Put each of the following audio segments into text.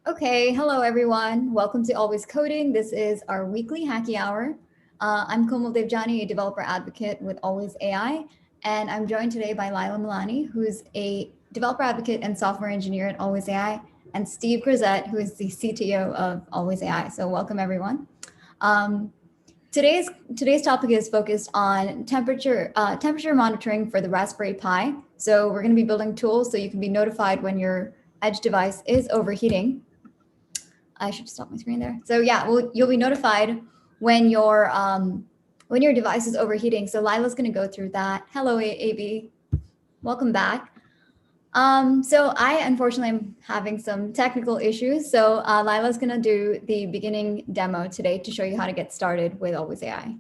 Okay, hello everyone. Welcome to Always Coding. This is our weekly Hacky Hour. I'm Komal Devjani, a developer advocate with Always AI, and I'm joined today by Lila Milani, who's a developer advocate and software engineer at Always AI, and Steve Grisette, who is the CTO of Always AI. So welcome everyone. Um, today's topic is focused on temperature monitoring for the Raspberry Pi. So we're going to be building tools so you can be notified when your edge device is overheating. I should stop my screen there. So yeah, well, you'll be notified when your device is overheating. So Lila's going to go through that. Hello, AB. Welcome back. So I unfortunately am having some technical issues. So Lila's going to do the beginning demo today to show you how to get started with Always AI.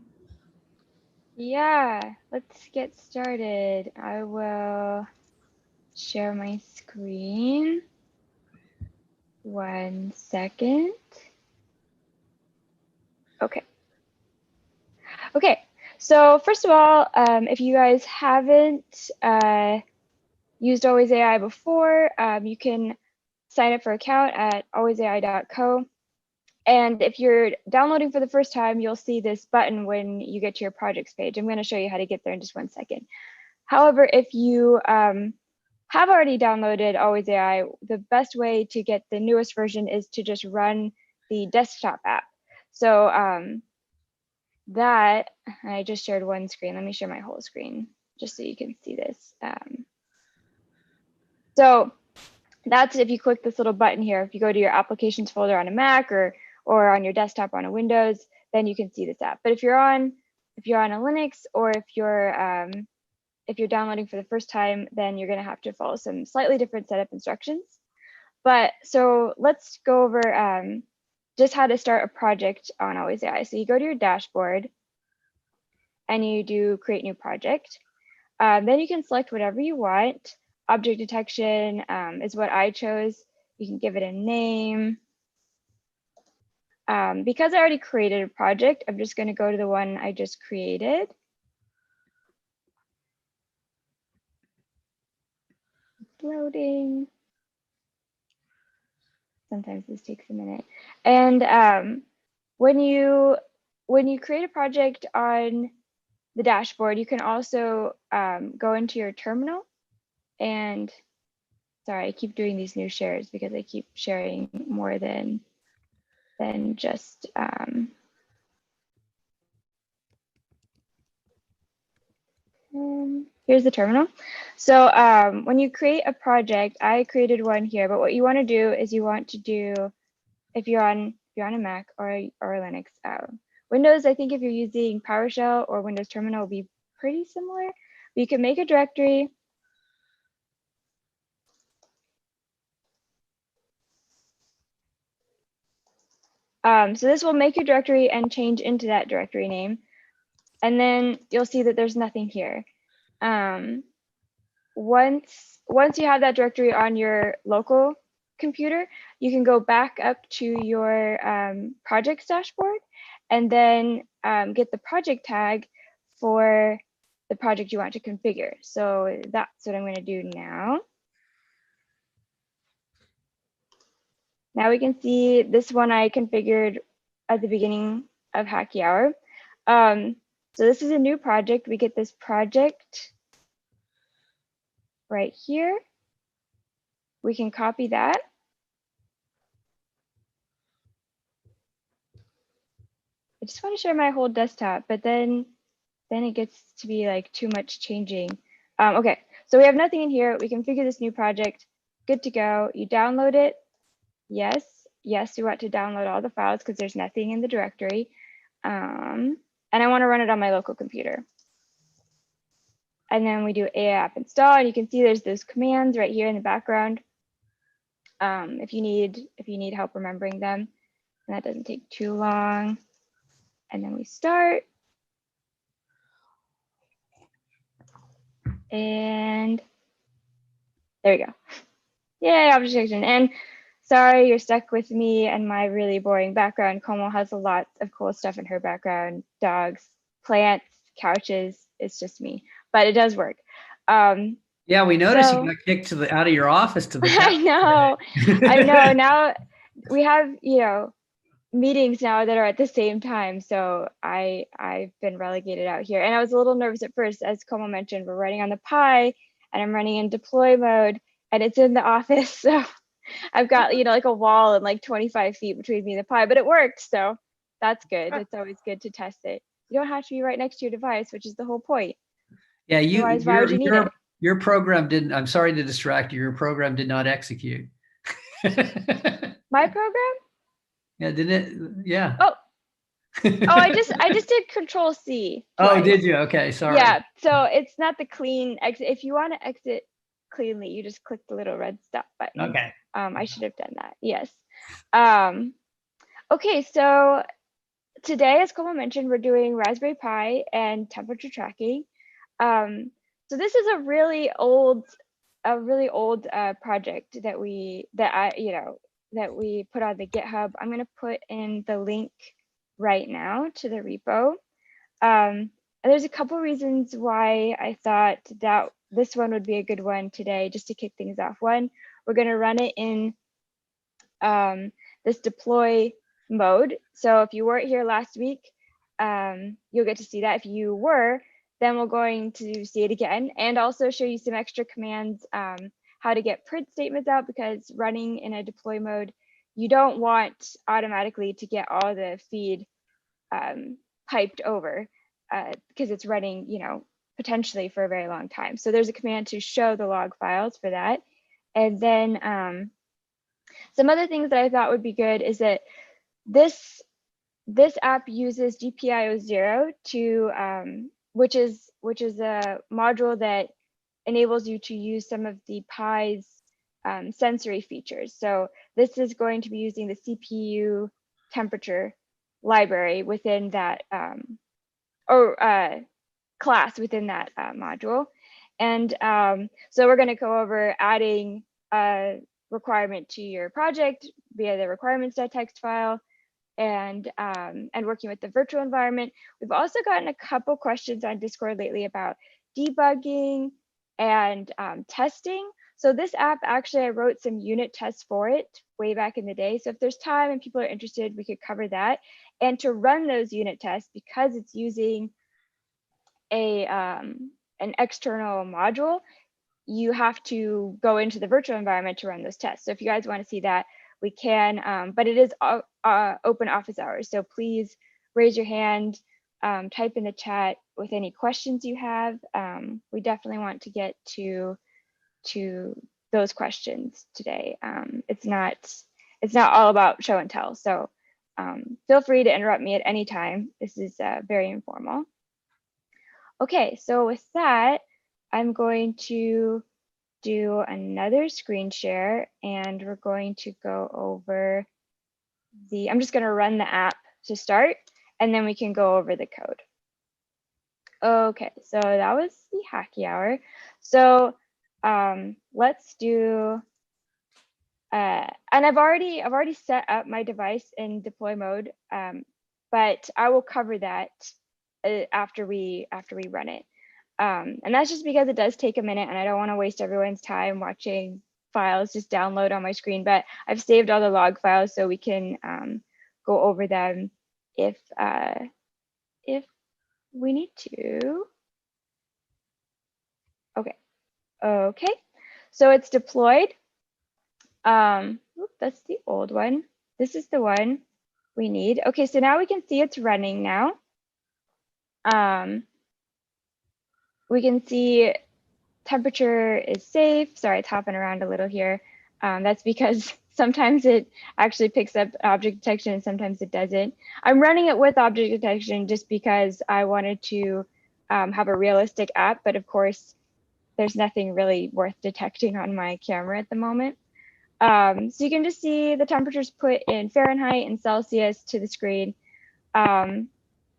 Yeah, let's get started. I will share my screen. 1 second. Okay. Okay, so first of all, if you guys haven't used Always AI before, you can sign up for an account at alwaysai.co. And if you're downloading for the first time, you'll see this button when you get to your projects page. I'm going to show you how to get there in just 1 second. However, if you have already downloaded Always AI, the best way to get the newest version is to just run the desktop app. So I just shared one screen. Let me share my whole screen just so you can see this. So that's if you click this little button here. If you go to your applications folder on a Mac or on your desktop on a Windows, then you can see this app. But if you're on a Linux, or if you're downloading for the first time, then you're going to have to follow some slightly different setup instructions. But so let's go over just how to start a project on Always AI. So you go to your dashboard and you do create new project. Then you can select whatever you want. Object detection is what I chose. You can give it a name. Because I already created a project, I'm just going to go to the one I just created. Loading. Sometimes this takes a minute. And when you create a project on the dashboard, you can also go into your terminal. And sorry, I keep doing these new shares because I keep sharing more than just here's the terminal. So when you create a project, I created one here, but what you want to do is if you're on a Mac or Linux, Windows, I think if you're using PowerShell or Windows Terminal will be pretty similar. But you can make a directory. So this will make your directory and change into that directory name. And then you'll see that there's nothing here. Once you have that directory on your local computer, you can go back up to your projects dashboard and then get the project tag for the project you want to configure. So that's what I'm going to do now. Now we can see this one I configured at the beginning of Hacky Hour. So this is a new project. We get this project right here. We can copy that. I just want to share my whole desktop, but then it gets to be like too much changing. Okay, so we have nothing in here. We configure this new project. Good to go. You download it. Yes, we want to download all the files because there's nothing in the directory. And I want to run it on my local computer. And then we do AI app install, and you can see there's those commands right here in the background. If you need help remembering them, and that doesn't take too long. And then we start. And there we go. Yay, object detection. And sorry, you're stuck with me and my really boring background. Komal has a lot of cool stuff in her background. Dogs, plants, couches. It's just me, but it does work. Yeah, we noticed you got kicked out of your office to the couch. I know. Now we have, meetings now that are at the same time. So I've been relegated out here. And I was a little nervous at first, as Como mentioned, we're running on the Pi and I'm running in deploy mode and it's in the office. So I've got, like a wall and like 25 feet between me and the Pi, but it worked. So that's good. It's always good to test it. You don't have to be right next to your device, which is the whole point. Yeah, Otherwise, why would you need it? your program didn't, I'm sorry to distract you, your program did not execute. My program? Yeah, didn't it? Yeah. Oh, I just did Control C Oh, twice. did you? Okay, sorry. Yeah, so it's not the clean exit. If you want to exit cleanly, you just click the little red stop button. Okay. I should have done that. Yes. Okay, so today, as Como mentioned, we're doing Raspberry Pi and temperature tracking. So this is a really old project that we put on the GitHub. I'm going to put in the link right now to the repo. And there's a couple reasons why I thought that this one would be a good one today, just to kick things off. One, we're going to run it in this deploy mode. So if you weren't here last week, you'll get to see that. If you were, then we're going to see it again and also show you some extra commands, how to get print statements out, because running in a deploy mode, you don't want automatically to get all the feed piped over because it's running, potentially for a very long time. So there's a command to show the log files for that. And then some other things that I thought would be good is that this app uses GPIO0 to which is a module that enables you to use some of the Pi's sensory features. So this is going to be using the CPU temperature library within that class within that module. And so we're going to go over adding a requirement to your project via the requirements.txt file, and working with the virtual environment. We've also gotten a couple questions on Discord lately about debugging and testing. So this app, actually, I wrote some unit tests for it way back in the day. So if there's time and people are interested, we could cover that. And to run those unit tests, because it's using an external module, you have to go into the virtual environment to run those tests. So if you guys want to see that, we can, but it is open office hours. So please raise your hand, type in the chat with any questions you have. We definitely want to get to those questions today. It's not all about show and tell. So feel free to interrupt me at any time. This is very informal. Okay, so with that, I'm going to do another screen share, and we're going to go over I'm just going to run the app to start, and then we can go over the code. Okay, so that was the Hacky Hour. So let's do, and I've already set up my device in deploy mode, but I will cover that after we run it. And that's just because it does take a minute and I don't want to waste everyone's time watching files just download on my screen, but I've saved all the log files so we can go over them if we need to. Okay, so it's deployed. That's the old one. This is the one we need. Okay, so now we can see it's running now. We can see temperature is safe. Sorry, it's hopping around a little here. That's because sometimes it actually picks up object detection and sometimes it doesn't. I'm running it with object detection just because I wanted to have a realistic app, but of course, there's nothing really worth detecting on my camera at the moment. So you can just see the temperatures put in Fahrenheit and Celsius to the screen.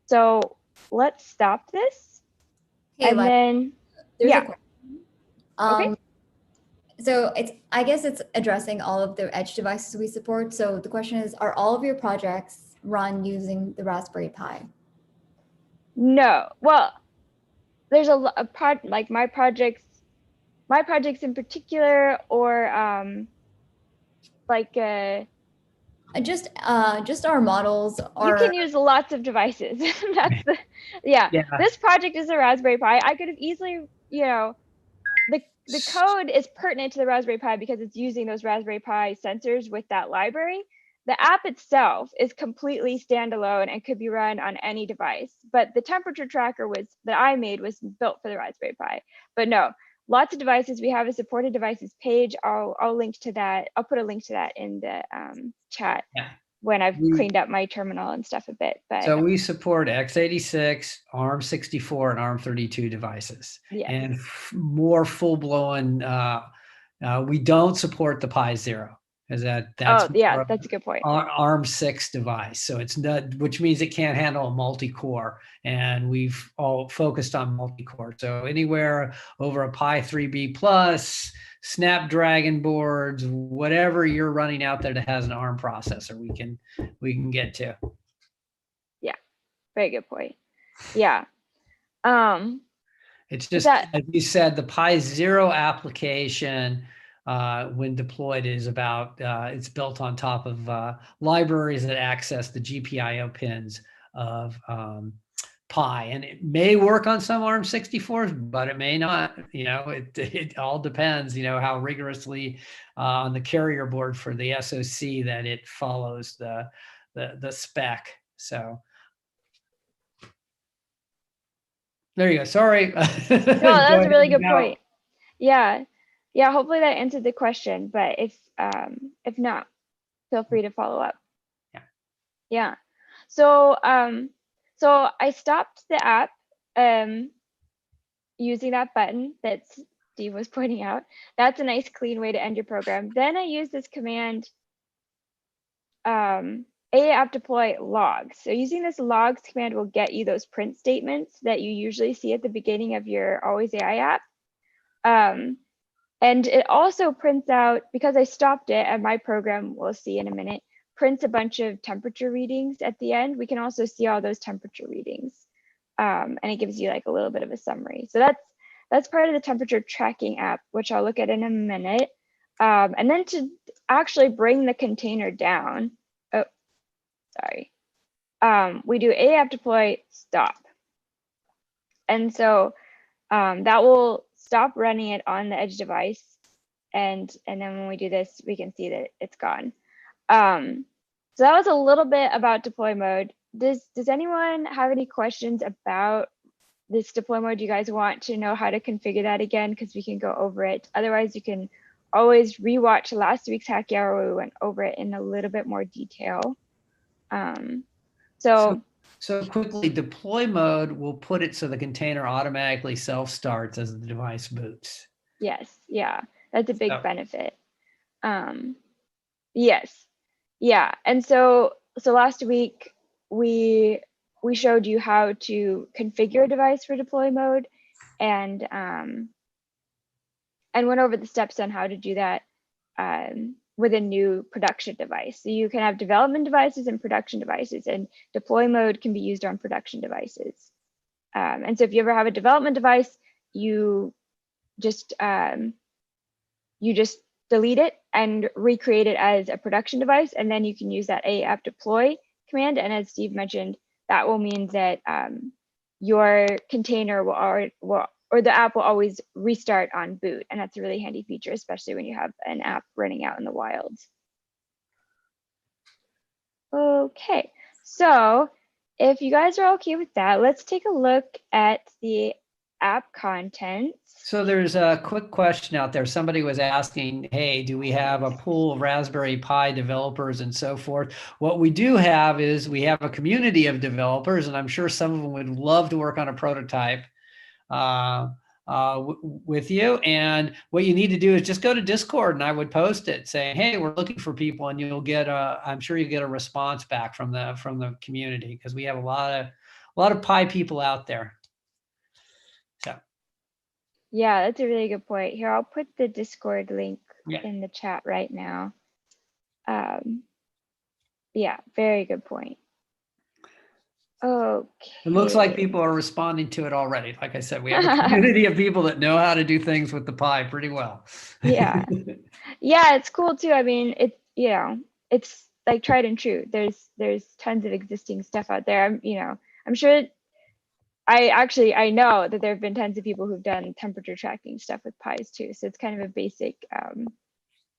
So let's stop this. Hey, and then, there's yeah. a question. Okay. So I guess it's addressing all of the edge devices we support. So the question is, are all of your projects run using the Raspberry Pi? No, well, there's like my projects in particular, or Just our models You are. can use lots of devices. That's the, yeah. Yeah. This project is a Raspberry Pi. I could have easily, the code is pertinent to the Raspberry Pi because it's using those Raspberry Pi sensors with that library. The app itself is completely standalone and could be run on any device. But the temperature tracker that I made was built for the Raspberry Pi. But no, lots of devices. We have a supported devices page. I'll link to that. I'll put a link to that in the chat Yeah. when I've cleaned up my terminal and stuff a bit. But so we support x86, ARM64, and ARM32 devices, yes. and more full-blown. We don't support the Pi Zero, because that's yeah, that's a good point. ARM6 device. So it's not, which means it can't handle a multi-core, and we've all focused on multi-core. So anywhere over a Pi 3B plus, Snapdragon boards, whatever you're running out there that has an ARM processor, we can get to. Yeah, very good point. Yeah. It's just, as you said, the Pi Zero application, when deployed, is about, it's built on top of libraries that access the GPIO pins of Pi, and it may work on some ARM64s, but it may not. It all depends, how rigorously on the carrier board for the SoC that it follows the spec. So there you go. Sorry. No, that's a really good point. Yeah. Hopefully that answered the question, but if not, feel free to follow up. Yeah. So I stopped the app using that button that Steve was pointing out. That's a nice clean way to end your program. Then I use this command, app deploy logs. So using this logs command will get you those print statements that you usually see at the beginning of your alwaysAI app. And it also prints out, because I stopped it, and my program, we'll see in a minute, prints a bunch of temperature readings at the end. We can also see all those temperature readings. And it gives you like a little bit of a summary. So that's part of the temperature tracking app, which I'll look at in a minute. And then to actually bring the container down, we do app deploy stop. And so that will stop running it on the edge device. And then when we do this, we can see that it's gone. So that was a little bit about deploy mode. Does anyone have any questions about this deploy mode? Do you guys want to know how to configure that again? Because we can go over it. Otherwise, you can always rewatch last week's Hacky Hour where we went over it in a little bit more detail. So quickly, deploy mode will put it so the container automatically self-starts as the device boots. Yes, yeah, that's a big benefit. Yes, yeah, and so last week we showed you how to configure a device for deploy mode, and went over the steps on how to do that with a new production device. So you can have development devices and production devices, and deploy mode can be used on production devices. And so if you ever have a development device, you just delete it and recreate it as a production device, and then you can use that app deploy command. And as Steve mentioned, that will mean that your container or the app will always restart on boot. And that's a really handy feature, especially when you have an app running out in the wild. Okay, so if you guys are okay with that, let's take a look at the app contents. So there's a quick question out there. Somebody was asking, hey, do we have a pool of Raspberry Pi developers and so forth? What we do have is we have a community of developers, and I'm sure some of them would love to work on a prototype with you. And what you need to do is just go to Discord, and I would post it saying, hey, we're looking for people, and you'll get I'm sure you'll get a response back from the community, because we have a lot of Pi people out there. So yeah, that's a really good point. Here, I'll put the Discord link in the chat right now. Yeah, very good point. Okay. It looks like people are responding to it already. Like I said, we have a community of people that know how to do things with the Pi pretty well. Yeah. Yeah, it's cool too. I mean, it's like tried and true. There's tons of existing stuff out there. I'm sure. I know that there have been tons of people who've done temperature tracking stuff with pies too. So it's kind of a basic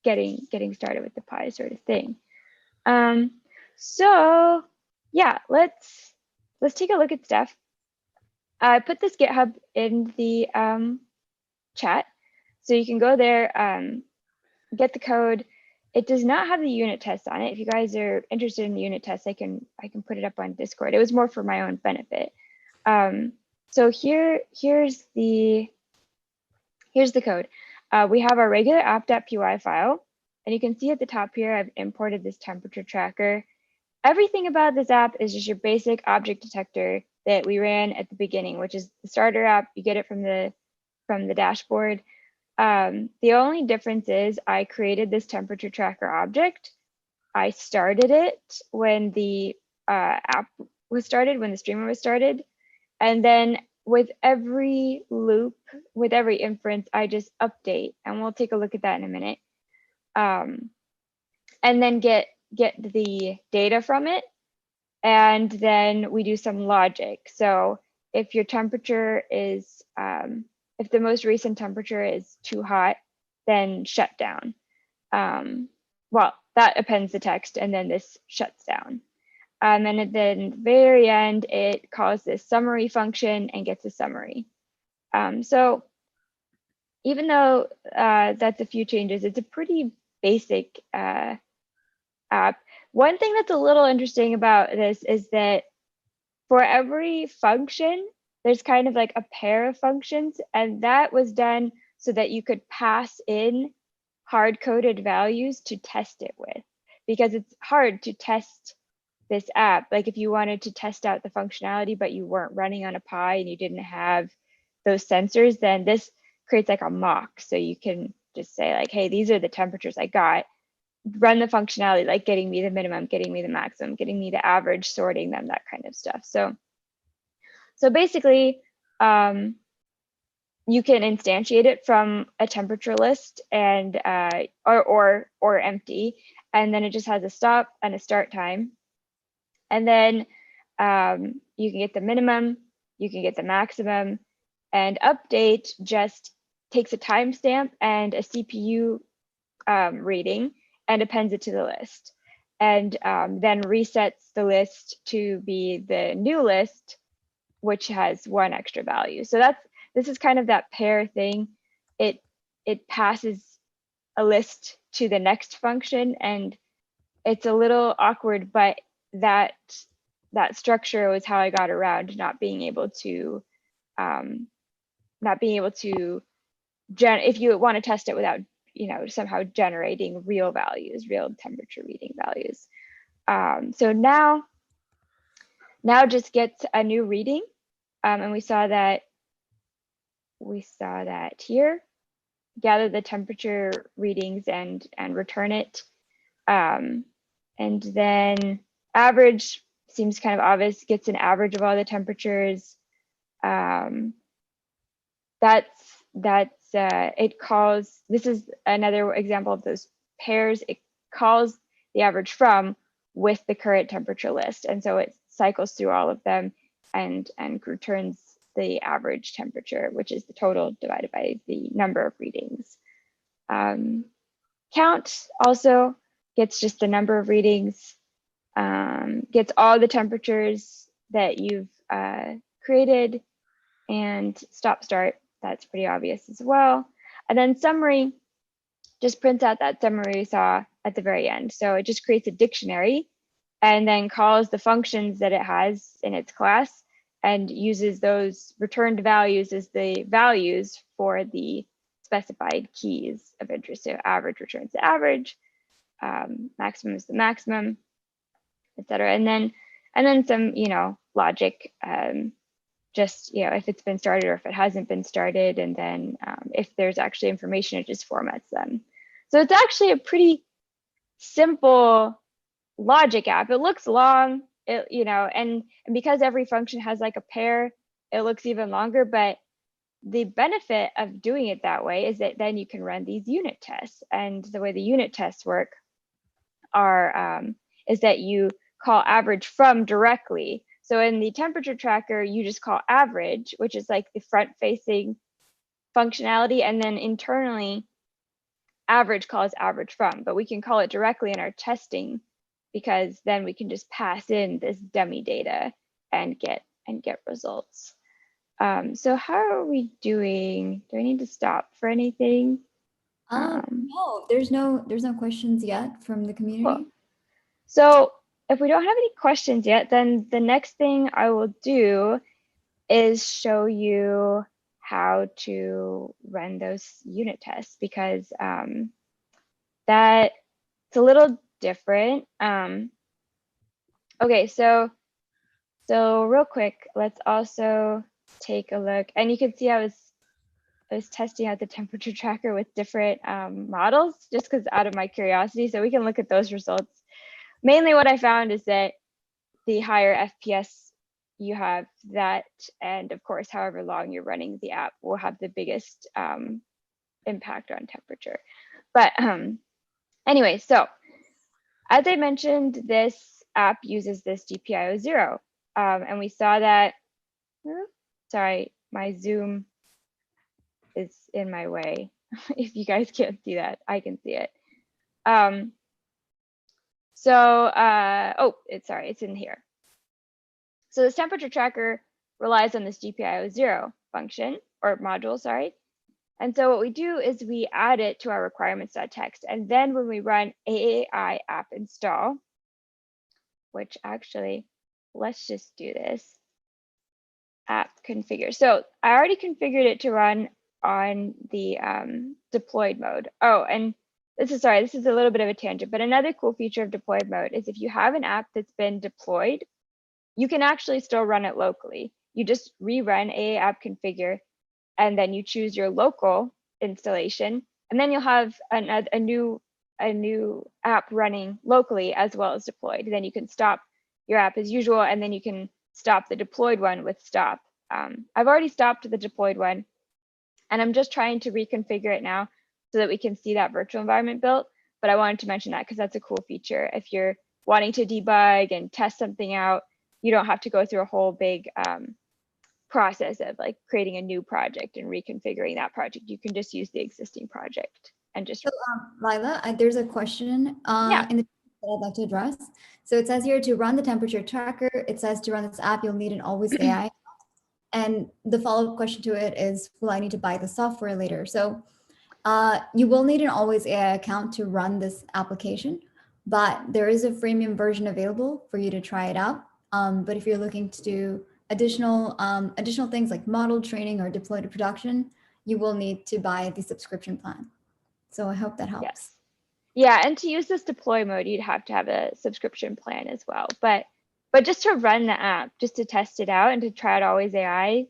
getting started with the pie sort of thing. So yeah, let's take a look at stuff. I put this GitHub in the chat, so you can go there, get the code. It does not have the unit test on it. If you guys are interested in the unit test, I can put it up on Discord. It was more for my own benefit. So here's the code. We have our regular app.py file, and you can see at the top here, I've imported this temperature tracker. Everything about this app is just your basic object detector that we ran at the beginning, which is the starter app. You get it from the dashboard. The only difference is I created this temperature tracker object. I started it when the app was started, when the streamer was started. And then with every loop, with every inference, I just update, and we'll take a look at that in a minute. And then get the data from it. And then we do some logic. So if your temperature is, if the most recent temperature is too hot, then shut down. Well, that appends the text, and then this shuts down. And then at the very end, it calls this summary function and gets a summary. So even though that's a few changes, it's a pretty basic app. One thing that's a little interesting about this is that for every function, there's kind of like a pair of functions, and that was done so that you could pass in hard-coded values to test it with, because it's hard to test this app. Like if you wanted to test out the functionality, but you weren't running on a Pi and you didn't have those sensors, then this creates like a mock. So you can just say like, hey, these are the temperatures I got. Run the functionality, like getting me the minimum, getting me the maximum, getting me the average, sorting them, that kind of stuff. So basically, you can instantiate it from a temperature list and or empty, and then it just has a stop and a start time. And then you can get the minimum, you can get the maximum, and update just takes a timestamp and a CPU reading and appends it to the list, and then resets the list to be the new list, which has one extra value. So this is kind of that pair thing. It passes a list to the next function, and it's a little awkward, but that structure was how I got around not being able to if you want to test it without somehow generating real values, real temperature reading values. So now just gets a new reading, and we saw that here. Gather the temperature readings and return it, and then average seems kind of obvious. Gets an average of all the temperatures. It calls, this is another example of those pairs. It calls the average from with the current temperature list, and so it cycles through all of them and returns the average temperature, which is the total divided by the number of readings. Count also gets just the number of readings, gets all the temperatures that you've created, and stop start, that's pretty obvious as well. And then summary just prints out that summary we saw at the very end. So it just creates a dictionary and then calls the functions that it has in its class and uses those returned values as the values for the specified keys of interest. So average returns the average, maximum is the maximum, etc. And then some, logic, just, if it's been started or if it hasn't been started, and then if there's actually information, it just formats them. So it's actually a pretty simple logic app. It looks long, and because every function has like a pair, it looks even longer, but the benefit of doing it that way is that then you can run these unit tests. And the way the unit tests work are, is that you call average from directly. So in the temperature tracker, you just call average, which is like the front facing functionality. And then internally, average calls average from, but we can call it directly in our testing because then we can just pass in this dummy data and get results. So how are we doing? Do I need to stop for anything? No, there's no questions yet from the community. Cool. So if we don't have any questions yet, then the next thing I will do is show you how to run those unit tests, because that it's a little different. Okay, so real quick, let's also take a look, and you can see I was testing out the temperature tracker with different models just because out of my curiosity, so we can look at those results. Mainly what I found is that the higher FPS you have, that, and of course, however long you're running the app will have the biggest impact on temperature. But anyway, so as I mentioned, this app uses this GPIO 0. And we saw that, sorry, my Zoom is in my way. If you guys can't see that, I can see it. It's in here. So this temperature tracker relies on this GPIO 0 function or module, sorry. And so what we do is we add it to our requirements.txt. And then when we run AAI app install, which actually, let's just do this, app configure. So I already configured it to run on the deployed mode. Oh, and this is a little bit of a tangent, but another cool feature of deployed mode is if you have an app that's been deployed, you can actually still run it locally. You just rerun AA app configure, and then you choose your local installation, and then you'll have a new app running locally as well as deployed. Then you can stop your app as usual, and then you can stop the deployed one with stop. I've already stopped the deployed one, and I'm just trying to reconfigure it now so that we can see that virtual environment built. But I wanted to mention that because that's a cool feature. If you're wanting to debug and test something out, you don't have to go through a whole big process of like creating a new project and reconfiguring that project. You can just use the existing project and just. So, Lila, there's a question in the that I'd like to address. So it says here to run the temperature tracker, it says to run this app, you'll need an alwaysAI. And the follow-up question to it is, will I need to buy the software later? So you will need an alwaysAI account to run this application, but there is a freemium version available for you to try it out. But if you're looking to do additional things like model training or deploy to production, you will need to buy the subscription plan. So I hope that helps. Yes. Yeah, and to use this deploy mode, you'd have to have a subscription plan as well. But just to run the app, just to test it out and to try out alwaysAI,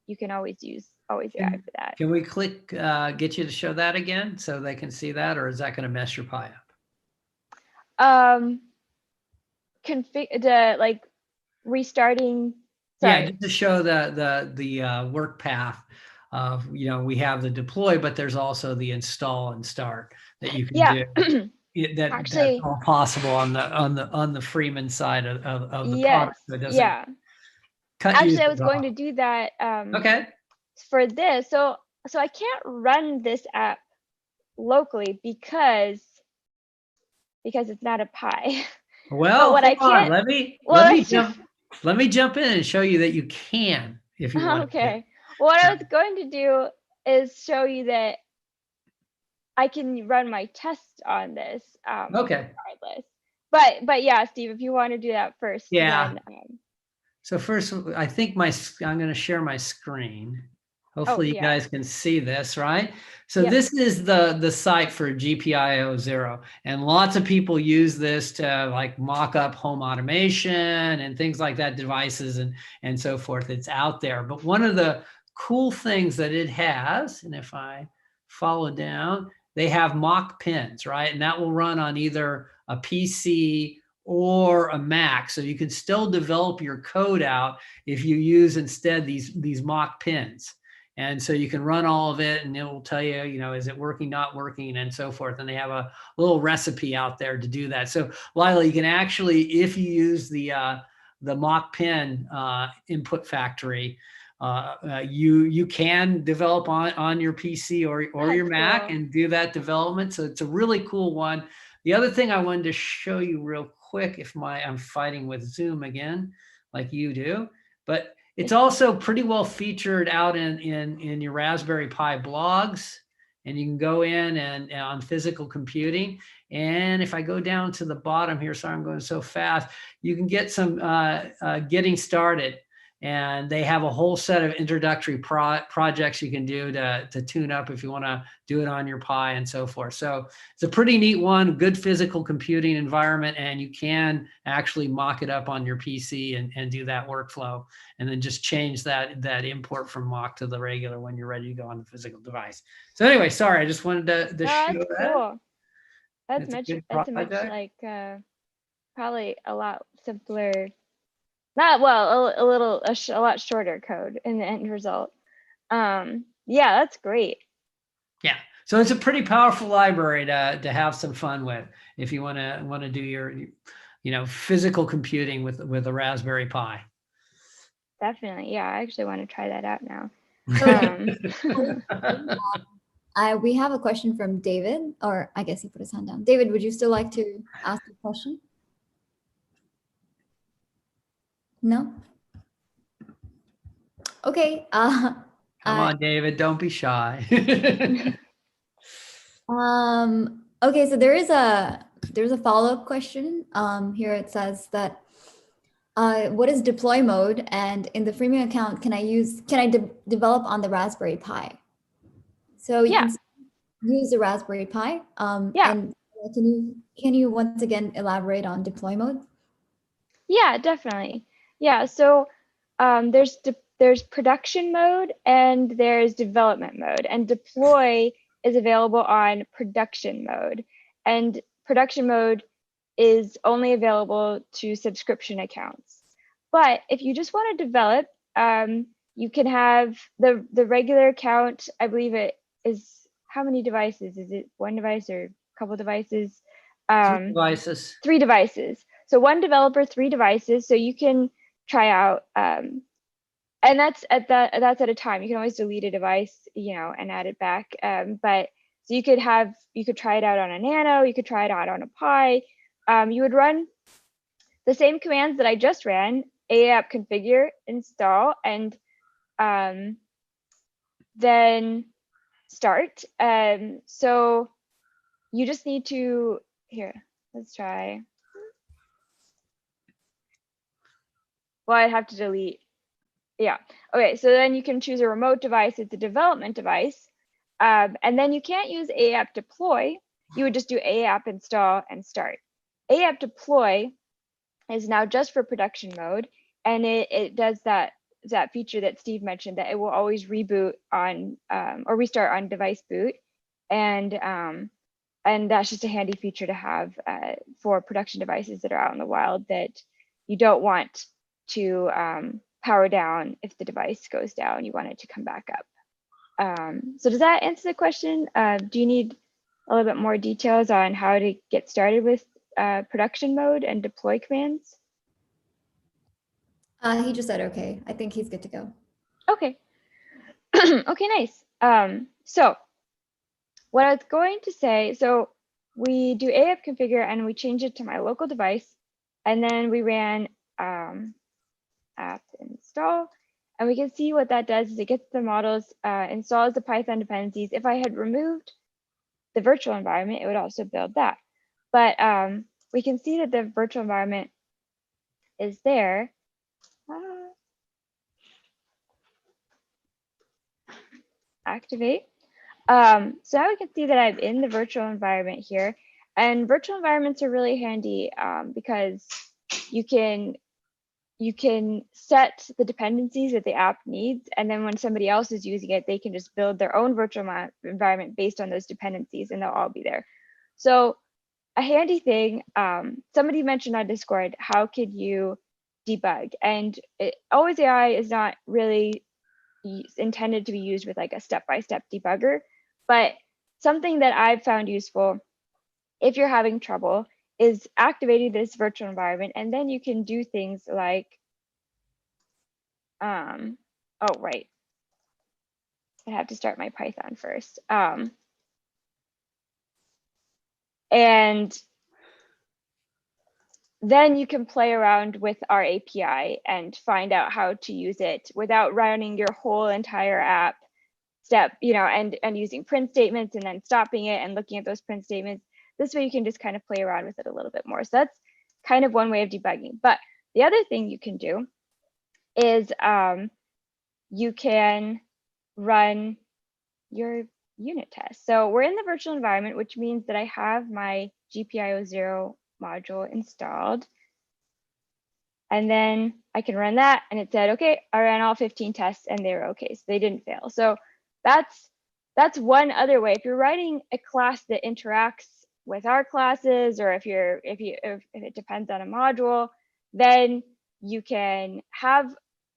you can always use alwaysAI for that. Can we click get you to show that again so they can see that, or is that going to mess your Pi up? Config the like restarting. Sorry. Yeah, just to show the work path. We have the deploy, but there's also the install and start that you can do. That's all possible on the Freeman side of the product. So it doesn't cut actually, I was going to do that. Okay. For this, so I can't run this app locally because it's not a Pi. Well, what I can't. Let me jump in and show you that you can if you want. Okay. What I was going to do is show you that I can run my test on this. Okay. Regardless. But yeah, Steve, if you want to do that first. Yeah. Then, so first, I think I'm going to share my screen. Hopefully you guys can see this, right? So this is the site for GPIO 0. And lots of people use this to like mock up home automation and things like that, devices and so forth. It's out there. But one of the cool things that it has, and if I follow down, they have mock pins, right? And that will run on either a PC or a Mac. So you can still develop your code out if you use instead these mock pins. And so you can run all of it and it will tell you, is it working, not working, and so forth. And they have a little recipe out there to do that. So Lila, you can actually, if you use the mock pin input factory, you can develop on your PC or your Mac and do that development. So it's a really cool one. The other thing I wanted to show you real quick, if I'm fighting with Zoom again, like you do, but it's also pretty well featured out in your Raspberry Pi blogs, and you can go in and on physical computing. And if I go down to the bottom here, sorry, I'm going so fast, you can get some getting started. And they have a whole set of introductory projects you can do to tune up if you want to do it on your Pi and so forth. So it's a pretty neat one, good physical computing environment, and you can actually mock it up on your PC and do that workflow, and then just change that import from mock to the regular when you're ready to go on the physical device. So anyway, sorry, I just wanted to show that. Cool. That's a much like probably a lot simpler. Not well, a lot shorter code in the end result. Yeah, that's great. Yeah, so it's a pretty powerful library to have some fun with if you want to do your physical computing with a Raspberry Pi. Definitely, yeah. I actually want to try that out now. We have a question from David, or I guess he put his hand down. David, would you still like to ask a question? No? Okay. Come on, David, don't be shy. Okay, so there's a follow-up question. Here it says that what is deploy mode, and in the freemium account, can I develop on the Raspberry Pi? So you can use the Raspberry Pi. And can you once again elaborate on deploy mode? Yeah, definitely. Yeah, so there's production mode and there's development mode, and deploy is available on production mode, and production mode is only available to subscription accounts. But if you just want to develop, you can have the regular account. I believe it is, how many devices? Is it one device or a couple devices? 3 devices. 3 devices. So one developer, 3 devices. So you can try out, and that's at a time. You can always delete a device, and add it back. But so you could try it out on a Nano. You could try it out on a Pi. You would run the same commands that I just ran: app configure, install, and then start. So you just need to, here, let's try. Well, I'd have to delete. Yeah. Okay. So then you can choose a remote device. It's a development device. And then you can't use app deploy. You would just do app install and start. App deploy is now just for production mode, and it does that feature that Steve mentioned, that it will always reboot on or restart on device boot, and that's just a handy feature to have for production devices that are out in the wild that you don't want to power down if the device goes down. You want it to come back up. So does that answer the question? Do you need a little bit more details on how to get started with production mode and deploy commands? He just said okay. I think he's good to go. Okay. Okay, nice. So what I was going to say, so we do app configure and we change it to my local device, and then we ran app install, and we can see what that does is it gets the models, installs the Python dependencies. If I had removed the virtual environment, it would also build that. But we can see that the virtual environment is there. Activate. So now we can see that I'm in the virtual environment here, and virtual environments are really handy because you can set the dependencies that the app needs, and then when somebody else is using it, they can just build their own virtual environment based on those dependencies, and they'll all be there. So a handy thing, somebody mentioned on Discord, how could you debug? And alwaysAI is not really intended to be used with like a step-by-step debugger. But something that I've found useful if you're having trouble is activating this virtual environment, and then you can do things like, oh, right. I have to start my Python first. And then you can play around with our API and find out how to use it without running your whole entire app step, and using print statements and then stopping it and looking at those print statements. This way you can just kind of play around with it a little bit more. So that's kind of one way of debugging. But the other thing you can do is you can run your unit test. So we're in the virtual environment, which means that I have my GPIO0 module installed. And then I can run that, and it said, okay, I ran all 15 tests and they were okay, so they didn't fail. So that's one other way. If you're writing a class that interacts with our classes, or if it depends on a module, then you can have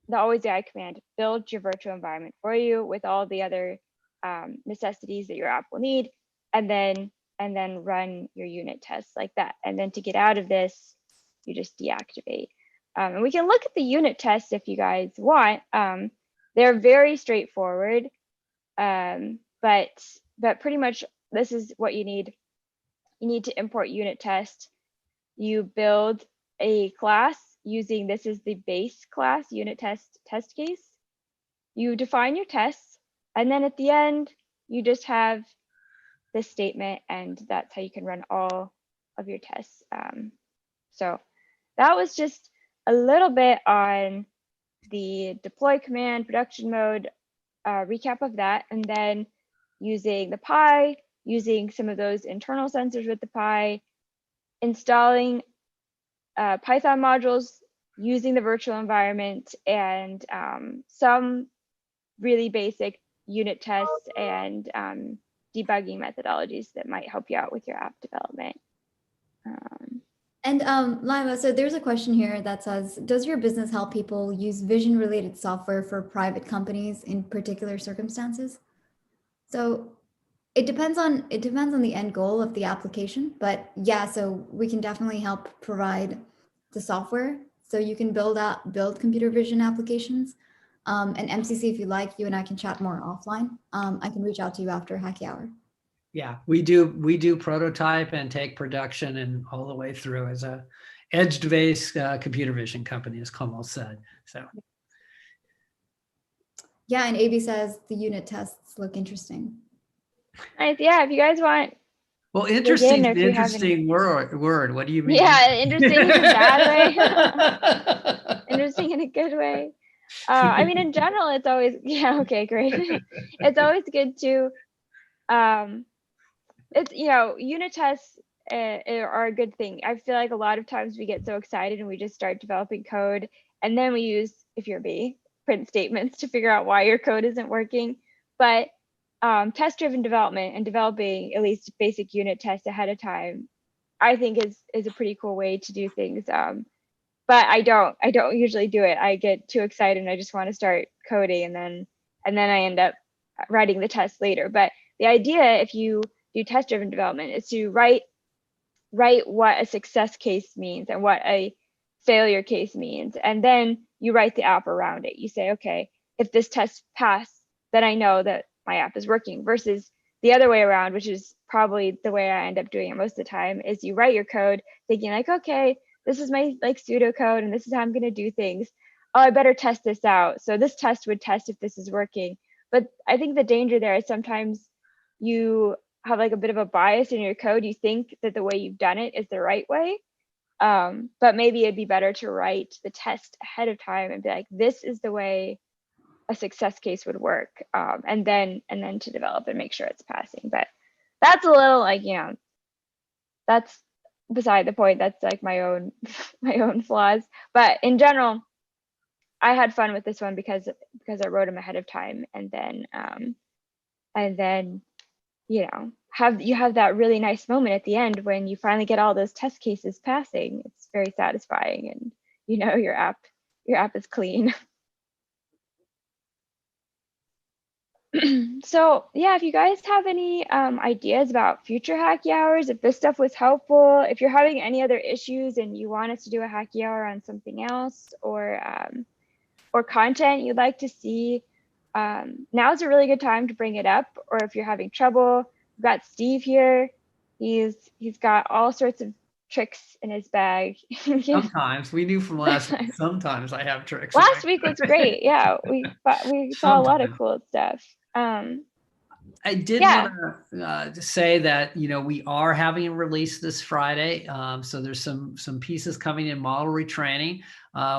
the alwaysAI command build your virtual environment for you with all the other necessities that your app will need, and then run your unit tests like that. And then to get out of this, you just deactivate. And we can look at the unit tests if you guys want. They're very straightforward, but pretty much this is what you need. You need to import unit test. You build a class using, this is the base class, unit test case. You define your tests, and then at the end, you just have this statement, and that's how you can run all of your tests. So that was just a little bit on the deploy command, production mode, recap of that, and then using the Pi, using some of those internal sensors with the Pi, installing Python modules, using the virtual environment, and some really basic unit tests and debugging methodologies that might help you out with your app development. And Lila, so there's a question here that says, does your business help people use vision-related software for private companies in particular circumstances? So it depends on the end goal of the application, but yeah, so we can definitely help provide the software so you can build computer vision applications. And MCC, if you like, you and I can chat more offline. I can reach out to you after Hacky Hour. Yeah, we do prototype and take production and all the way through as a edge-based computer vision company, as Komal said. So yeah, and AB says the unit tests look interesting. Nice. Yeah, if you guys want. Well, interesting is an interesting word. What do you mean? Yeah, interesting in a bad way. Interesting in a good way. I mean, in general, it's always, yeah, okay, great. It's always good to, it's, unit tests are a good thing. I feel like a lot of times we get so excited and we just start developing code, and then we use, if you're me, print statements to figure out why your code isn't working. But test-driven development and developing at least basic unit tests ahead of time, I think is a pretty cool way to do things. But I don't usually do it. I get too excited and I just want to start coding, and then I end up writing the test later. But the idea, if you do test-driven development, is to write what a success case means and what a failure case means, and then you write the app around it. You say, okay, if this test passed, then I know that my app is working, versus the other way around, which is probably the way I end up doing it most of the time, is you write your code thinking like, okay, this is my pseudocode and this is how I'm going to do things. Oh, I better test this out. So this test would test if this is working. But I think the danger there is sometimes you have like a bit of a bias in your code. You think that the way you've done it is the right way. But maybe it'd be better to write the test ahead of time and be like, this is the way a success case would work, and then to develop and make sure it's passing. But that's a little like, that's beside the point. That's like my own flaws. But in general, I had fun with this one because I wrote them ahead of time, and then you have that really nice moment at the end when you finally get all those test cases passing. It's very satisfying, and your app is clean. So yeah, if you guys have any ideas about future hacky hours, if this stuff was helpful, if you're having any other issues and you want us to do a hacky hour on something else, or content you'd like to see, now is a really good time to bring it up. Or if you're having trouble, we've got Steve here. He's got all sorts of tricks in his bag. Sometimes we knew from last week, sometimes I have tricks. Last week was great. Yeah, we saw a lot of Sometimes. cool stuff. I did Yeah. want to say that, we are having a release this Friday. So there's some pieces coming in model retraining.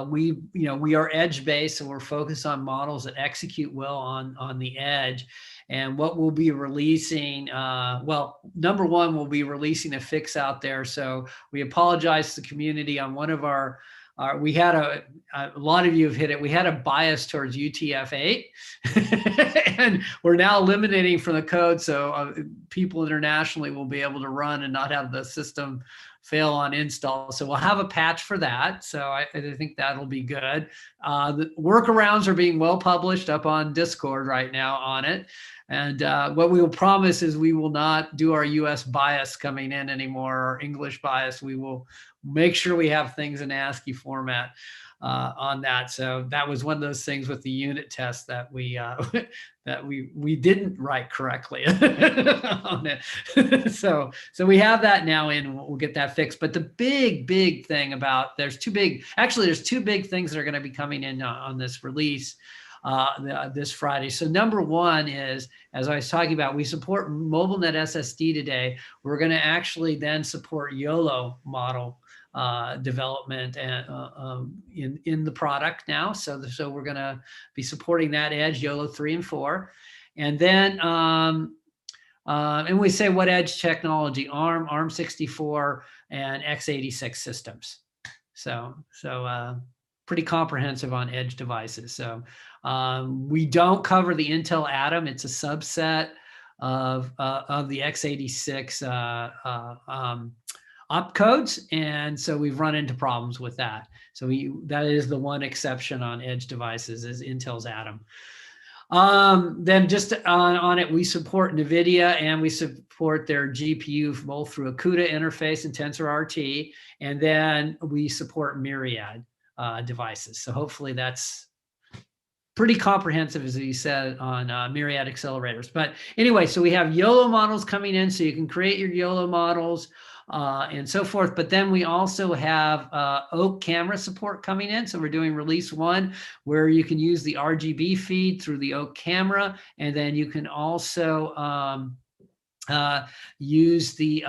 We are edge based, so we're focused on models that execute well on the edge. And what we'll be releasing, well, number one, we'll be releasing a fix out there. So we apologize to the community on one of our we had a lot of you have hit it. We had a bias towards UTF-8 and we're now eliminating from the code. So people internationally will be able to run and not have the system fail on install. So we'll have a patch for that. So I think that'll be good. The workarounds are being well published up on Discord right now on it. And what we will promise is we will not do our US bias coming in anymore, or English bias. We will make sure we have things in ASCII format on that. So that was one of those things with the unit test that we didn't write correctly on it. so we have that now in. We'll get that fixed. But the big thing about there's two big things that are going to be coming in on this release this Friday. So number one is, as I was talking about, we support MobileNet SSD today. We're going to actually then support YOLO model development and in the product now. So we're going to be supporting that edge, YOLO 3 and 4. And then and we say what edge technology? ARM 64 and x86 systems. So pretty comprehensive on edge devices. So we don't cover the Intel Atom. It's a subset of the x86 opcodes, and so we've run into problems with that. So that is the one exception on edge devices is Intel's Atom. Then just on it, we support NVIDIA and we support their GPU both through a CUDA interface and TensorRT, and then we support Myriad devices. So hopefully that's pretty comprehensive, as you said, on Myriad accelerators. But anyway, so we have YOLO models coming in, so you can create your YOLO models and so forth. But then we also have Oak camera support coming in. So we're doing release 1 where you can use the RGB feed through the Oak camera. And then you can also use the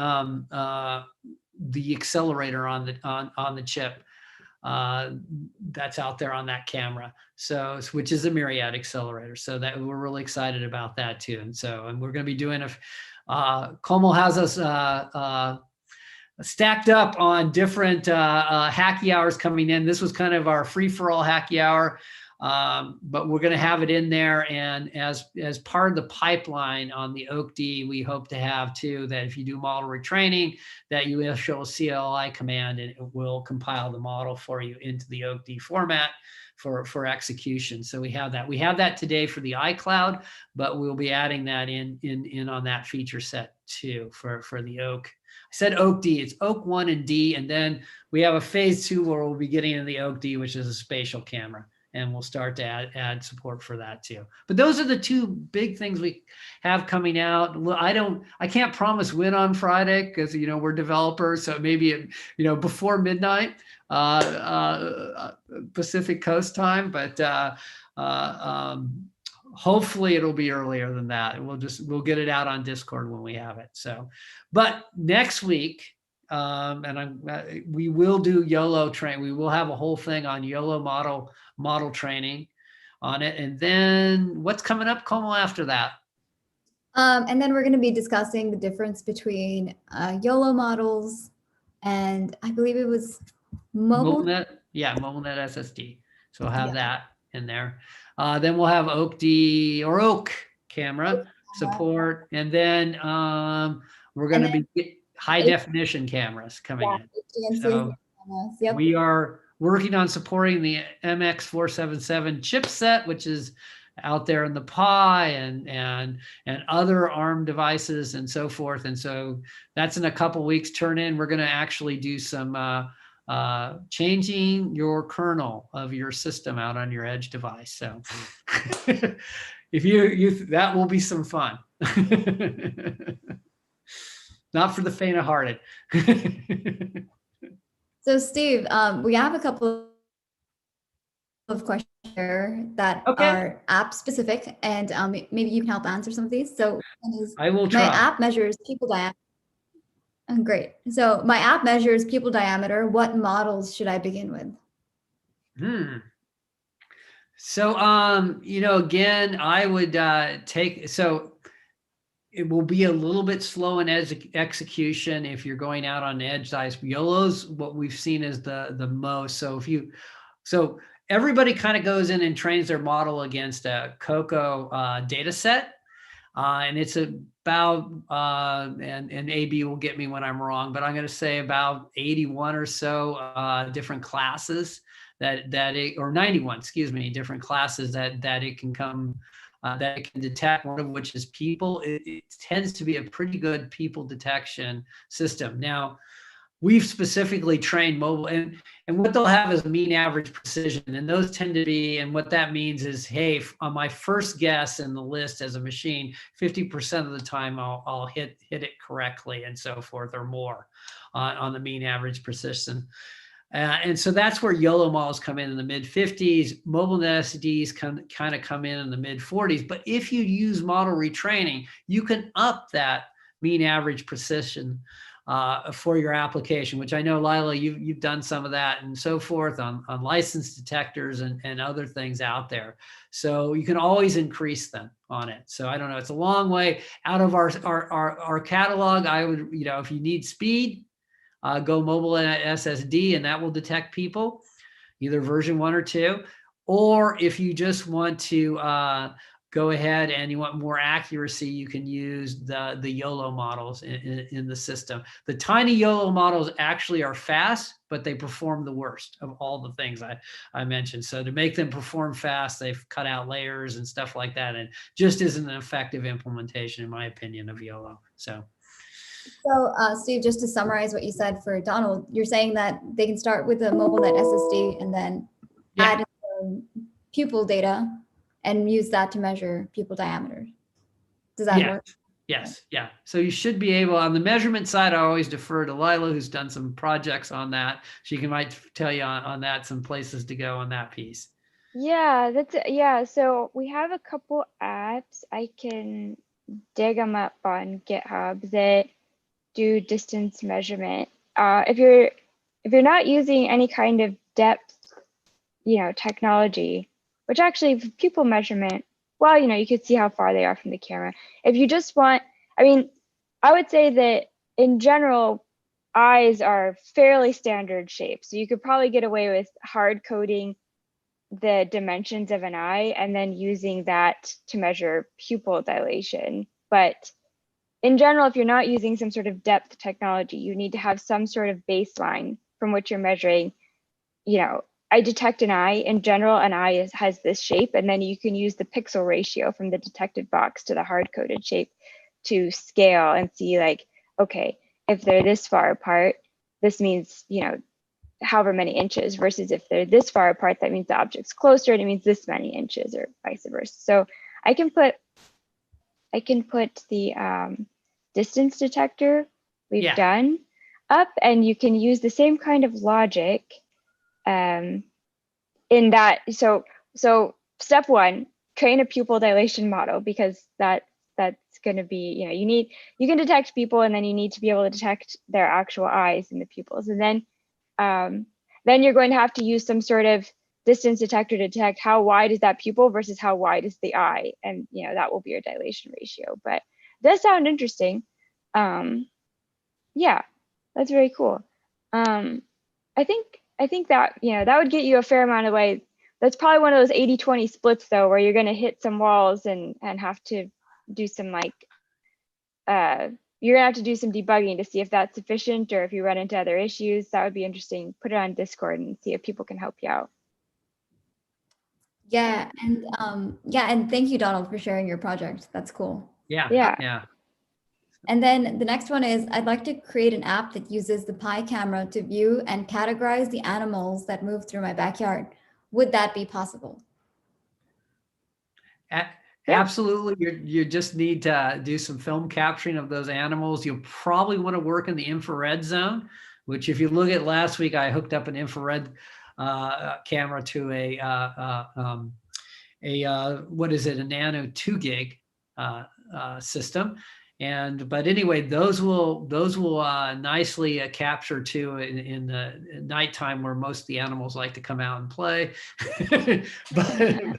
accelerator on the chip that's out there on that camera. So which is a Myriad accelerator. So that we're really excited about that too. And we're going to be doing Como has us stacked up on different hacky hours coming in. This was kind of our free-for-all hacky hour, but we're going to have it in there. And as part of the pipeline on the OAK-D, we hope to have too that if you do model retraining, that you will show a CLI command and it will compile the model for you into the OAK-D format for execution. So we have that. We have that today for the iCloud, but we'll be adding that in on that feature set too for the Oak. I said OAK-D, it's Oak 1 and D, and then we have a phase 2 where we'll be getting into the OAK-D, which is a spatial camera, and we'll start to add support for that too. But those are the two big things we have coming out. I can't promise when on Friday because we're developers, so maybe before midnight Pacific Coast time, but hopefully it'll be earlier than that, and we'll get it out on Discord when we have it. So, but next week, we will do YOLO train. We will have a whole thing on YOLO model training on it. And then what's coming up, Como, after that? And then we're going to be discussing the difference between YOLO models and I believe it was MobileNet. Yeah, MobileNet SSD. So we'll have that in there. Then we'll have OAK-D or Oak camera support. And then we're going to be high definition cameras coming in. So we are working on supporting the MX477 chipset, which is out there in the Pi and other ARM devices and so forth. And so that's in a couple weeks turn in. We're going to actually do some changing your kernel of your system out on your edge device. So if you that will be some fun. Not for the faint of hearted. So Steve, we have a couple of questions here that are app specific, and maybe you can help answer some of these. So I will try. My app measures pupil diameter. Great. So my app measures pupil diameter. What models should I begin with? So, again, I would so it will be a little bit slow in execution if you're going out on edge size. YOLO's what we've seen is the most. So everybody kind of goes in and trains their model against a COCO data set. And it's about, and AB will get me when I'm wrong, but I'm going to say about 81 or so different classes or 91, excuse me, different classes that it can come, that it can detect, one of which is people. It tends to be a pretty good people detection system. Now, we've specifically trained mobile, and what they'll have is a mean average precision, and those tend to be, and what that means is, hey, on my first guess in the list as a machine, 50% of the time I'll hit it correctly and so forth, or more on the mean average precision. And so that's where YOLO models come in the mid 50s. MobileNet SDs kind of come in the mid 40s. But if you use model retraining, you can up that mean average precision for your application, which I know, Lila, you've done some of that and so forth on license detectors and other things out there. So you can always increase them on it. So I don't know, it's a long way out of our catalog. I would, if you need speed, go mobile SSD, and that will detect people, either version 1 or 2. Or if you just want to go ahead and you want more accuracy, you can use the YOLO models in the system. The tiny YOLO models actually are fast, but they perform the worst of all the things I mentioned. So to make them perform fast, they've cut out layers and stuff like that, and just isn't an effective implementation, in my opinion, of YOLO. So Steve, just to summarize what you said for Donald, you're saying that they can start with a MobileNet SSD and then add pupil data and use that to measure pupil diameter. Does that work? Yes. Yeah. So you should be able, on the measurement side, I always defer to Lila, who's done some projects on that. She might tell you on that some places to go on that piece. Yeah, so we have a couple apps. I can dig them up on GitHub that do distance measurement. If you're not using any kind of depth, technology, which actually pupil measurement, well, you could see how far they are from the camera. If you just want, I would say that in general, eyes are fairly standard shapes. So you could probably get away with hard coding the dimensions of an eye and then using that to measure pupil dilation. But in general, if you're not using some sort of depth technology, you need to have some sort of baseline from which you're measuring. I detect an eye. In general, an eye has this shape, and then you can use the pixel ratio from the detected box to the hard-coded shape to scale and see, like, okay, if they're this far apart, this means, however many inches, versus if they're this far apart, that means the object's closer and it means this many inches, or vice versa. So I can put the distance detector we've done up, and you can use the same kind of logic in that. So step 1, train a pupil dilation model, because that's going to be, you can detect people, and then you need to be able to detect their actual eyes and the pupils. And then you're going to have to use some sort of distance detector to detect how wide is that pupil versus how wide is the eye. And, that will be your dilation ratio. But it does sound interesting. Yeah, that's very cool. I think that, that would get you a fair amount of way. That's probably one of those 80-20 splits, though, where you're going to hit some walls and have to do some, you're going to have to do some debugging to see if that's sufficient, or if you run into other issues. That would be interesting. Put it on Discord and see if people can help you out. Yeah, and thank you, Donald, for sharing your project. That's cool. Yeah, Yeah. yeah. And then the next one is I'd like to create an app that uses the Pi camera to view and categorize the animals that move through my backyard. Would that be possible? Yeah. Absolutely. You just need to do some film capturing of those animals. You'll probably want to work in the infrared zone, which if you look at last week, I hooked up an infrared camera to what is it, a nano 2 gig system. But anyway, those will nicely capture too in the nighttime where most of the animals like to come out and play. But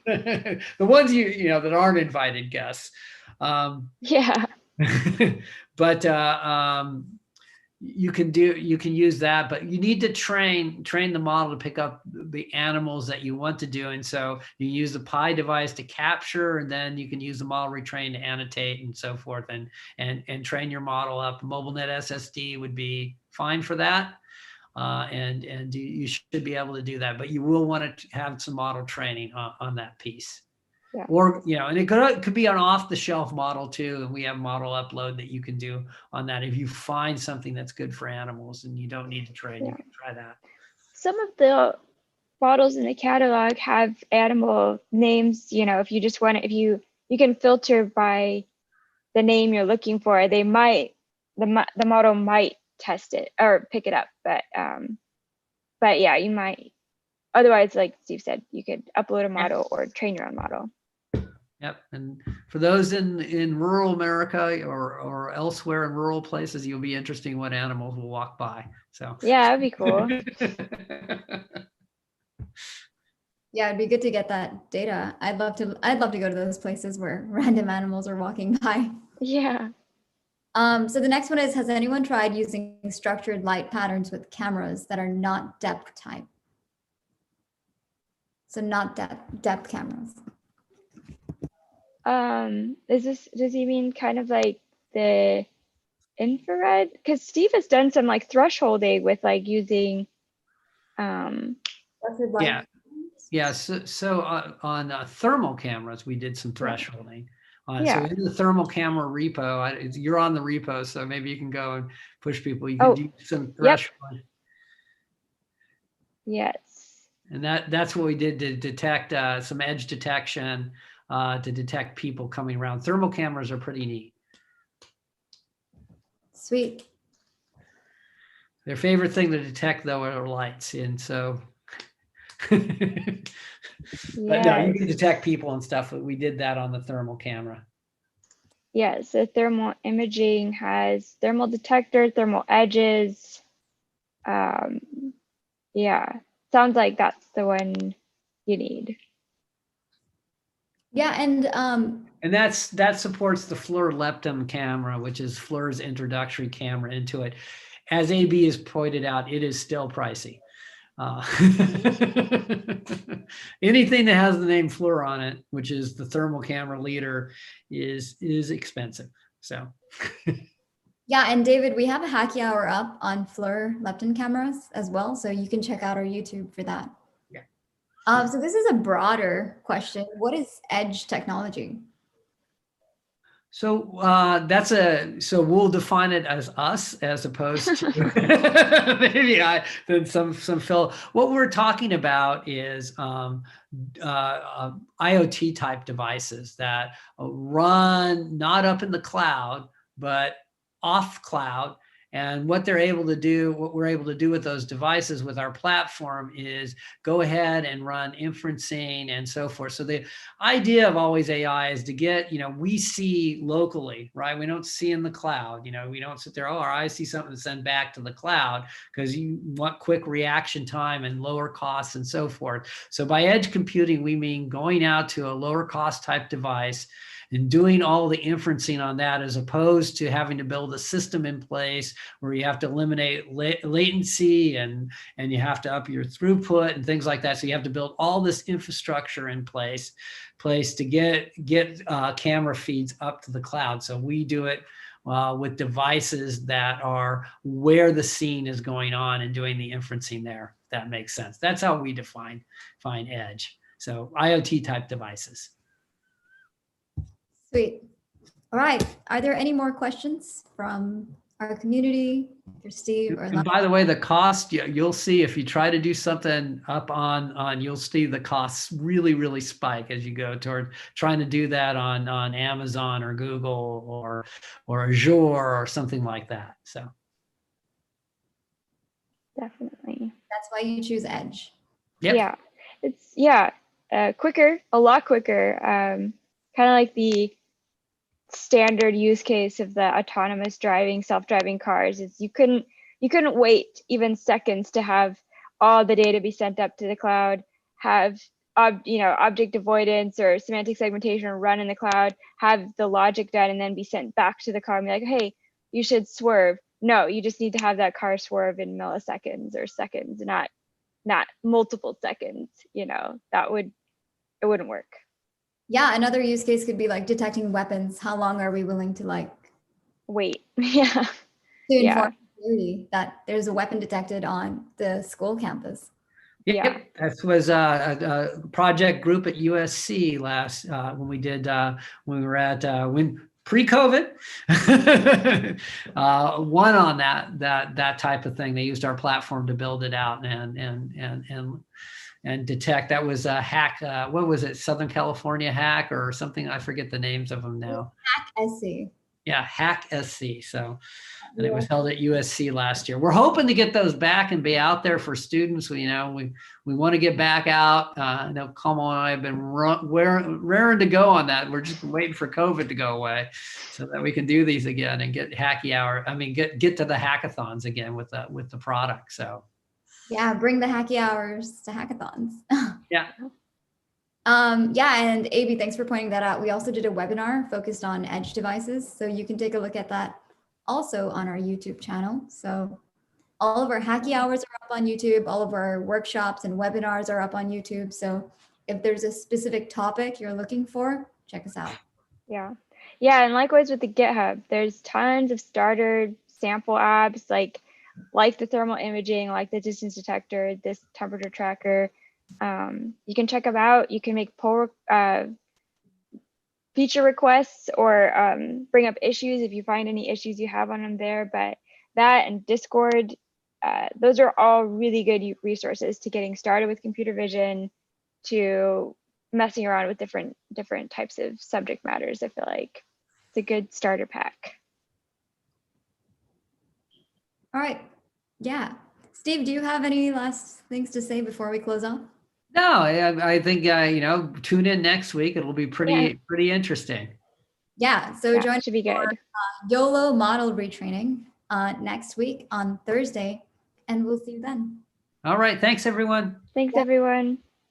the ones that aren't invited guests. Yeah. But you can use that, but you need to train the model to pick up the animals that you want to do. And so you use the Pi device to capture, and then you can use the model retrain to annotate and so forth, and train your model up. MobileNet SSD would be fine for that. And you should be able to do that, but you will want to have some model training on that piece. Yeah. Or, and it could be an off-the-shelf model too. And we have model upload that you can do on that. If you find something that's good for animals and you don't need to train, you can try that. Some of the models in the catalog have animal names. If you just want to, if you can filter by the name you're looking for, the model might test it or pick it up. But yeah, you might. Otherwise, like Steve said, you could upload a model or train your own model. Yep. And for those in rural America or elsewhere in rural places, you'll be interesting what animals will walk by. So yeah, that'd be cool. Yeah, it'd be good to get that data. I'd love to go to those places where random animals are walking by. Yeah. So the next one is, has anyone tried using structured light patterns with cameras that are not depth type? So not depth cameras. Does he mean kind of like the infrared? Because Steve has done some like thresholding with like using yeah. So on thermal cameras, we did some thresholding. So in the thermal camera repo, you're on the repo, so maybe you can go and push people. You can do some thresholding. Yes. And that's what we did to detect some edge detection, to detect people coming around. Thermal cameras are pretty neat. Sweet. Their favorite thing to detect, though, are lights. And so, but no, you can detect people and stuff. We did that on the thermal camera. Yes, the thermal imaging has thermal detector, thermal edges. Yeah, sounds like that's the one you need. Yeah, and that supports the FLIR Lepton camera, which is FLIR's introductory camera into it. As AB has pointed out, it is still pricey. Anything that has the name FLIR on it, which is the thermal camera leader, is expensive. So. Yeah, and David, we have a Hacky Hour up on FLIR Lepton cameras as well, so you can check out our YouTube for that. Yeah. So this is a broader question. What is edge technology? So so we'll define it as us, as opposed to maybe then some Phil. What we're talking about is IoT type devices that run not up in the cloud, but off cloud. And what we're able to do with those devices with our platform is go ahead and run inferencing and so forth. So the idea of alwaysAI is to get, we see locally, right? We don't see in the cloud, we don't sit there, our eyes see something to send back to the cloud, because you want quick reaction time and lower costs and so forth. So by edge computing, we mean going out to a lower cost type device and doing all the inferencing on that, as opposed to having to build a system in place where you have to eliminate latency and you have to up your throughput and things like that. So you have to build all this infrastructure in place to get camera feeds up to the cloud. So we do it with devices that are where the scene is going on and doing the inferencing there. If that makes sense. That's how we define edge. So IoT type devices. Sweet. All right. Are there any more questions from our community, either Steve or And by the way, the cost, you'll see if you try to do something up on you'll see the costs really, really spike as you go toward trying to do that on Amazon or Google or Azure or something like that. So Definitely. That's why you choose Edge. yep. Yeah, it's quicker, a lot quicker. Kind of like the standard use case of the autonomous driving, self-driving cars is you couldn't wait even seconds to have all the data be sent up to the cloud, have object avoidance or semantic segmentation run in the cloud, have the logic done, and then be sent back to the car and be like, hey, you should swerve. No, you just need to have that car swerve in milliseconds or seconds, not multiple seconds. It wouldn't work. Yeah, another use case could be like detecting weapons. How long are we willing to Wait. Yeah. to Yeah. inform security that there's a weapon detected on the school campus? Yep, Yeah. that was a project group at USC last when we did when we were at when pre-COVID. One on that type of thing. They used our platform to build it out and detect. That was a hack. What was it? Southern California hack or something? I forget the names of them now. Hack SC. Yeah, Hack SC. So, and it was held at USC last year. We're hoping to get those back and be out there for students. We want to get back out. I know Como and I have been raring to go on that. We're just waiting for COVID to go away so that we can do these again and get Hacky Hour. I mean, get to the hackathons again with the product. So, yeah, bring the Hacky Hours to hackathons. yeah. Yeah, and AB, thanks for pointing that out. We also did a webinar focused on edge devices, so you can take a look at that also on our YouTube channel. So all of our Hacky Hours are up on YouTube, all of our workshops and webinars are up on YouTube. So if there's a specific topic you're looking for, check us out. Yeah. Yeah, and likewise with the GitHub, there's tons of starter sample apps like the thermal imaging, like the distance detector, this temperature tracker. You can check them out. You can make pull feature requests or bring up issues if you find any issues you have on them there. But that and Discord, those are all really good resources to getting started with computer vision, to messing around with different types of subject matters. I feel like it's a good starter pack. All right. Yeah. Steve, do you have any last things to say before we close off? No, I think tune in next week. It'll be pretty interesting. Yeah. So Yeah, join should be good. YOLO model retraining next week on Thursday, and we'll see you then. All right. Thanks, everyone. Thanks, everyone.